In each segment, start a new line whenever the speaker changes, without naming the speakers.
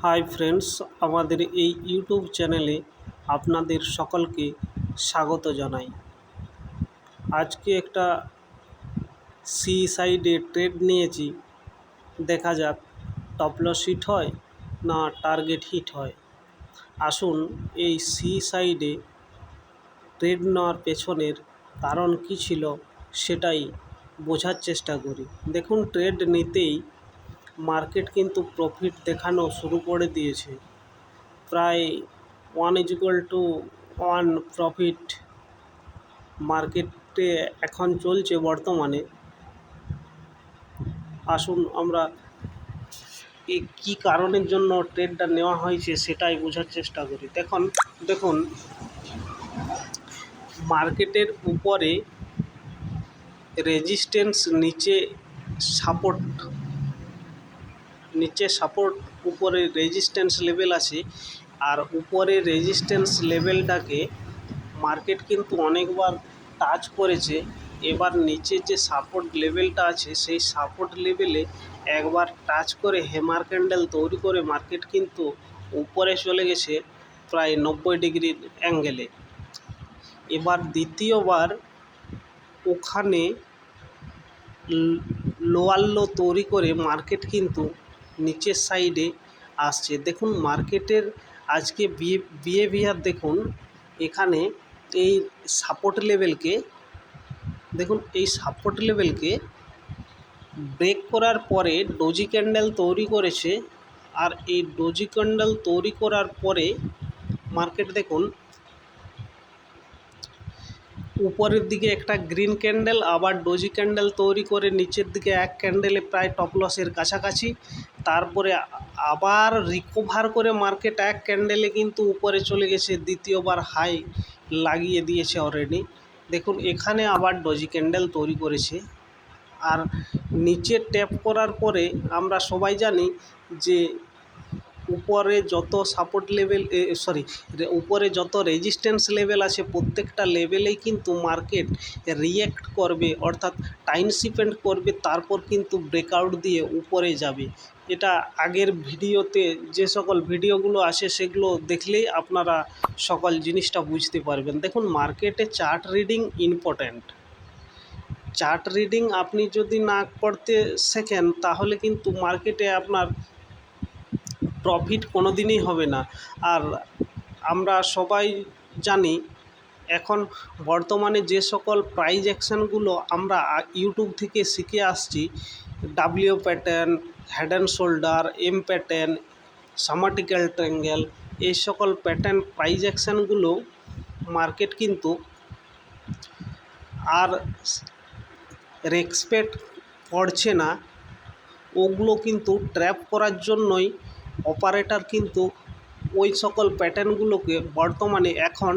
Hi friends, আমাদের এই YouTube চ্যানেলে আপনাদের সকলকে স্বাগত জানাই। আজকে একটা সি সাইডে ট্রেড নিয়েছি, দেখা যাক টপ লস হিট হয় না টার্গেট হিট হয়। আসুন এই সি সাইডে ট্রেড নেওয়ার পেছনের কারণ কী ছিল সেটাই বোঝার চেষ্টা করি। দেখুন, ট্রেড নিতেই মার্কেট কিন্তু প্রফিট দেখানো শুরু করে দিয়েছে। প্রায় 1=1 প্রফিট মার্কেটে এখন চলছে বর্তমানে। আসুন আমরা কী কারণের জন্য ট্রেডটা নেওয়া হয়েছে সেটাই বোঝার চেষ্টা করি। দেখুন মার্কেটের উপরে রেজিস্ট্যান্স, নিচে সাপোর্ট, উপরে রেজিস্ট্যান্স লেভেল আছে। আর উপরে রেজিস্ট্যান্স লেভেলটাকে মার্কেট কিন্তু অনেকবার টাচ করেছে। এবার নিচে যে সাপোর্ট লেভেলটা আছে সেই সাপোর্ট লেভেলে একবার টাচ করে হ্যামার ক্যান্ডেল তৈরি করে মার্কেট কিন্তু উপরে চলে গেছে প্রায় 90 ডিগ্রির অ্যাঙ্গেলে। এবার দ্বিতীয়বার ওখানে লোয়ার লো তৈরি করে মার্কেট কিন্তু নিচের সাইডে আসছে। দেখুন মার্কেটের আজকে বিহেভিয়ার দেখুন। এখানে এই সাপোর্ট লেভেলকে ব্রেক করার পরে ডোজি ক্যান্ডেল তৈরি করেছে। আর এই ডোজি ক্যান্ডেল তৈরি করার পরে মার্কেট দেখুন উপরের দিকে একটা গ্রিন ক্যান্ডেল, আবার ডোজি ক্যান্ডেল তৈরি করে নিচের দিকে এক ক্যান্ডেলে প্রায় টপ লসের কাছাকাছি। তারপরে আবার রিকভার করে মার্কেট এক ক্যান্ডেলে কিন্তু উপরে চলে গেছে, দ্বিতীয়বার হাই লাগিয়ে দিয়েছে অলরেডি। দেখুন এখানে আবার ডোজি ক্যান্ডেল তৈরি করেছে। আর নিচে ট্যাপ করার পরে আমরা সবাই জানি যে উপরে যত সাপোর্ট লেভেল উপরে যত রেজিস্ট্যান্স লেভেল আছে প্রত্যেকটা লেভেলেই কিন্তু মার্কেট রিঅ্যাক্ট করবে, অর্থাৎ টাইম স্পেন্ড করবে, তারপর কিন্তু ব্রেকআউট দিয়ে উপরে যাবে। এটা আগের ভিডিওতে যে সকল ভিডিওগুলো আছে সেগুলো দেখলেই আপনারা সকল জিনিসটা বুঝতে পারবেন। দেখুন মার্কেটে chart reading important. Chart reading আপনি যদি না করতে শেখেন তাহলে কিন্তু মার্কেটে আপনার প্রফিট কোনো দিনই হবে না। আর আমরা সবাই জানি এখন বর্তমানে যে সকল প্রাইস অ্যাকশানগুলো আমরা ইউটিউব থেকে শিখে আসছি, W pattern, head and shoulder, M pattern, symmetrical triangle, এই সকল প্যাটার্ন প্রাইস অ্যাকশানগুলো মার্কেট কিন্তু আর রেসপেক্ট করছে না। ওগুলো কিন্তু ট্র্যাপ করার জন্যই অপারেটর কিন্তু ওই সকল প্যাটার্নগুলোকে বর্তমানে এখন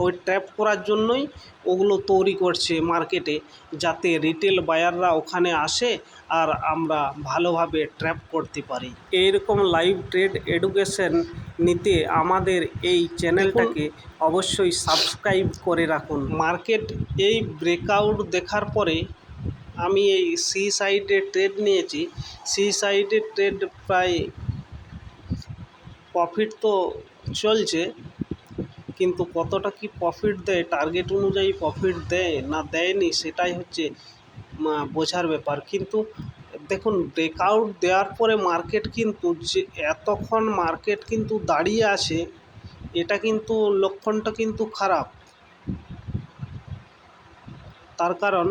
ওই ট্র্যাপ করার জন্যই ওগুলো তৈরি করছে মার্কেটে, যাতে রিটেল বায়াররা ওখানে আসে আর আমরা ভালোভাবে ট্র্যাপ করতে পারি। এইরকম লাইভ ট্রেড এডুকেশন নিতে আমাদের এই চ্যানেলটাকে অবশ্যই সাবস্ক্রাইব করে রাখুন। মার্কেট এই ব্রেকআউট দেখার পরে আমি এই সি সাইডে ট্রেড নিয়েছি। সি সাইডে ট্রেড প্রায় প্রফিট তো চলছে, কিন্তু কতটা কি প্রফিট দেয়, টার্গেট অনুযায়ী প্রফিট দেয় না দেয়নি সেটাই হচ্ছে বোঝার ব্যাপার। কিন্তু দেখুন ব্রেকআউট দেওয়ার পরে মার্কেট কিন্তু যে এতক্ষণ মার্কেট কিন্তু দাঁড়িয়ে আছে, এটা কিন্তু লক্ষণটা কিন্তু খারাপ। তার কারণ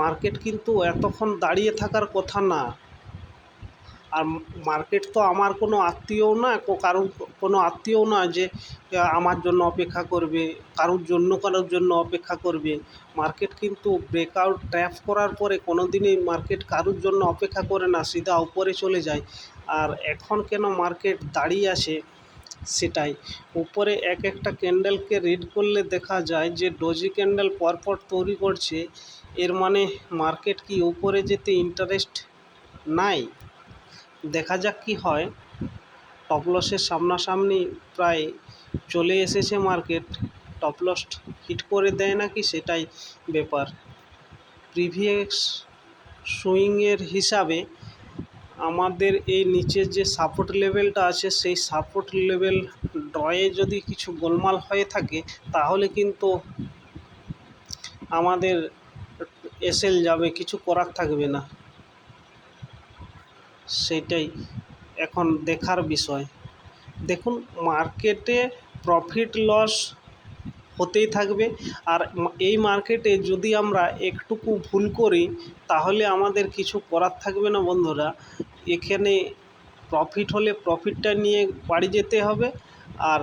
মার্কেট কিন্তু এতক্ষণ দাঁড়িয়ে থাকার কথা না। আর মার্কেট তো আমার কোনো আত্মীয়ও না, কোনো আত্মীয়ও না যে আমার জন্য অপেক্ষা করবে, কারোর জন্য অপেক্ষা করবে। মার্কেট কিন্তু ব্রেকআউট ট্র্যাপ করার পরে কোনো দিনই মার্কেট কারোর জন্য অপেক্ষা করে না, সিধা উপরে চলে যায়। আর এখন কেন মার্কেট দাঁড়িয়ে আছে সেটাই। উপরে এক একটা ক্যান্ডেলকে রিড করলে দেখা যায় যে ডোজি ক্যান্ডেল পরপর তৈরি করছে। এর মানে মার্কেট কি উপরে যেতে ইন্টারেস্ট নাই? দেখা যাক কি হয়। টপ লসের সামনাসামনি প্রায় চলে এসেছে মার্কেট, টপ লস হিট করে দেয় নাকি সেটাই ব্যাপার। প্রিভিয়াস সুইংয়ের হিসাবে আমাদের এই নিচের যে সাপোর্ট লেভেলটা আছে সেই সাপোর্ট লেভেল ড্রয়ে যদি কিছু গোলমাল হয়ে থাকে তাহলে কিন্তু আমাদের এসএল যাবে, কিছু করার থাকবে না। সেটাই এখন দেখার বিষয়। দেখুন, মার্কেটে প্রফিট লস হতেই থাকবে, আর এই মার্কেটে যদি আমরা একটুকু ভুল করি তাহলে আমাদের কিছু করার থাকবে না বন্ধুরা। এখানে প্রফিট হলে প্রফিটটা নিয়ে বাড়ি যেতে হবে, আর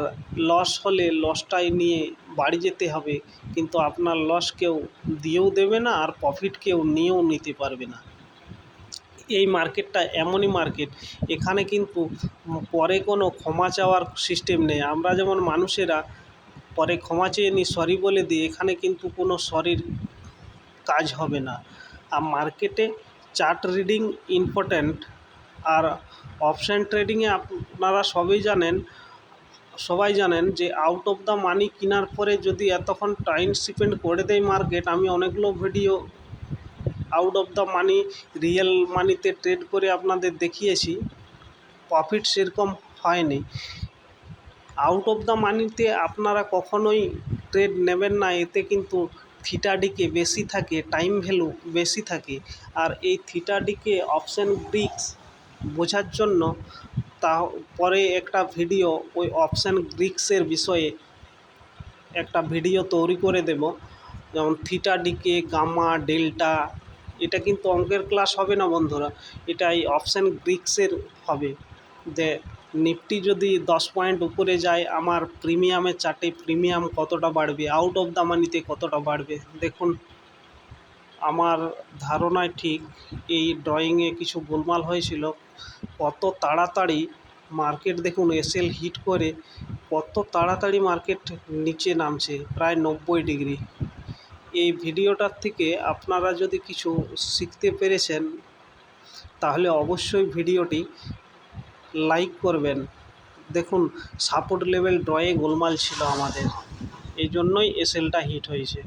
লস হলে লসটাই নিয়ে বাড়ি যেতে হবে, কিন্তু আপনার লস কেউ দিয়েও দেবে না আর প্রফিট কেউ নিয়েও নিতে পারবে না। এই মার্কেটটা এমনই মার্কেট, এখানে কিন্তু পরে কোনো ক্ষমা চাওয়ার সিস্টেম নেই। আমরা যেমন মানুষেরা পরে ক্ষমা চেয়ে নিই, সরি বলে দিই, এখানে কিন্তু কোনো সরির কাজ হবে না। আর মার্কেটে চার্ট রিডিং ইম্পর্ট্যান্ট। আর অপশান ট্রেডিংয়ে আপনারা সবাই জানেন যে আউট অফ দ্য মানি কেনার পরে যদি এতক্ষণ টাইম স্পেন্ড করে দেয় মার্কেট, আমি অনেকগুলো video out of the money real মানিতে ট্রেড করে আপনাদের দেখিয়েছি, প্রফিট সেরকম হয়নি। আউট অফ দ্য মানিতে আপনারা কখনোই ট্রেড নেবেন না, এতে কিন্তু থিটাডিকে বেশি থাকে, টাইম ভ্যালু বেশি থাকে। আর এই থিটাডিকে অপশান গ্রিক্স বোঝার জন্য পরে একটা ভিডিও ওই অপশান গ্রিক্সের বিষয়ে একটা ভিডিও তৈরি করে দেব। যেমন থিটাডিকে, গামা, ডেল্টা, এটা কিন্তু অঙ্কের ক্লাস হবে না বন্ধুরা, এটা এই অপশান গ্রিক্সের হবে। যে নিফটি যদি 10 পয়েন্ট উপরে যায়, আমার প্রিমিয়ামের চার্টে প্রিমিয়াম কতটা বাড়বে, আউট অফ দ্য মানিতে কতটা বাড়বে। দেখুন, আমার ধারণায় ঠিক এই ড্রয়িংয়ে কিছু গোলমাল হয়েছিল। কত তাড়াতাড়ি মার্কেট দেখুন এসএল হিট করে কত তাড়াতাড়ি মার্কেট নিচে নামছে, প্রায় 90 ডিগ্রি। এই ভিডিওটার থেকে আপনারা যদি কিছু শিখতে পেরেছেন তাহলে অবশ্যই ভিডিওটি লাইক করবেন। দেখুন, সাপোর্ট লেভেল ড্রয়ে গোলমাল ছিল আমাদের, এই জন্যই এসএলটা হিট হয়েছে।